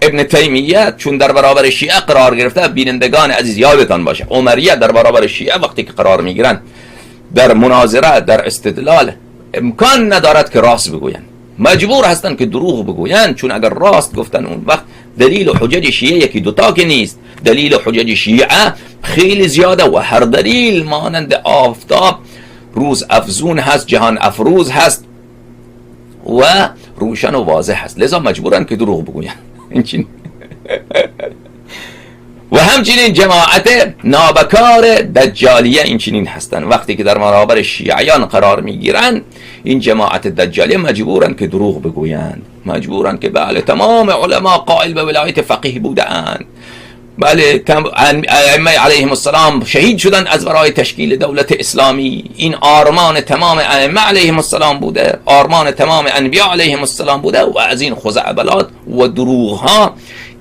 ابن تیمیه چون در برابر شیعه قرار گرفته، بینندگان عزیز یادتان باشه عمریه در برابر شیعه وقتی که قرار میگیرن در مناظره، در استدلال، امکان ندارد که راست بگوین، مجبور هستن که دروغ بگوین، چون اگر راست گفتن اون وقت دلیل و حجج شیعه یکی دوتا که نیست، دلیل و حجج شیعه خیلی زیاده و هر دلیل مانند آفتاب روز افزون هست، جهان افروز هست و روشن و واضح هست، لذا مجبورن که دروغ بگوین. و همچنین جماعت نابکار دجالیه این چنین هستن، وقتی که در برابر شیعیان قرار میگیرن این جماعت دجالیه مجبورن که دروغ بگویند، مجبورن که بله تمام علما قائل به ولایت فقیه بودند، بله ائمه علیهم السلام شهید شدن از برای تشکیل دولت اسلامی، این آرمان تمام ائمه علیهم السلام بوده، آرمان تمام انبیا علیهم السلام بوده و از این خزعبلات و دروغ ها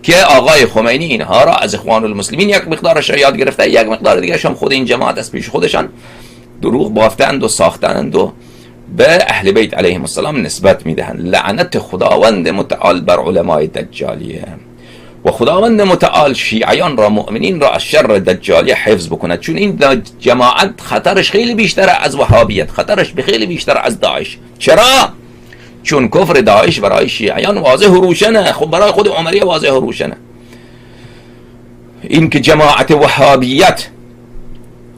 که آقای خمینی اینها را از اخوان المسلمین یک مقدارش را یاد گرفته، یک مقدار دیگه هم خود این جماعت از پیش خودشان دروغ بافتند و ساختند و به اهل بیت علیهم السلام نسبت میدهند. لعنت خداوند متعال بر علمای دجالیه و خداوند متعال شیعیان را، مؤمنین را از شر دجالیه حفظ بکند، چون این جماعت خطرش خیلی بیشتر از وهابیت، خطرش خیلی بیشتر از داعش. چرا؟ چون کفر داعش برای شیعیان واضح و روشنه، خب برای خود عمریه واضح و روشنه. این که جماعت وهابیت،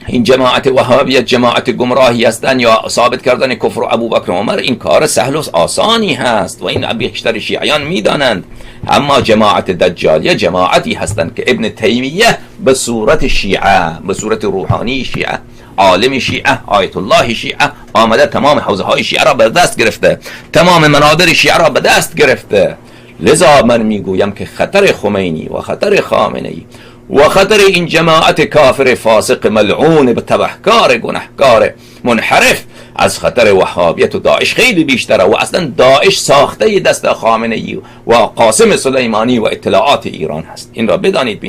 این جماعت وهابیت جماعت گمراهی هستند یا ثابت کردن کفر و ابوبکر و عمر، این کار سهل و آسانی هست و این بیشتر شیعیان میدانند. اما جماعت دجالیه جماعتی هستند که ابن تیمیه به صورت شیعه، به صورت روحانی شیعه، عالم شیعه، آیت الله شیعه آمده تمام حوزه های شیعه را به دست گرفته، تمام منابر شیعه را به دست گرفته. لذا من میگویم که خطر خمینی و خطر خامنه‌ای و خطر این جماعت کافر فاسق ملعون به تبهکار گناهکار منحرف از خطر وهابیت و داعش خیلی بیشتره و اصلا داعش ساخته دست خامنه‌ای و قاسم سلیمانی و اطلاعات ایران هست. این را بدانید.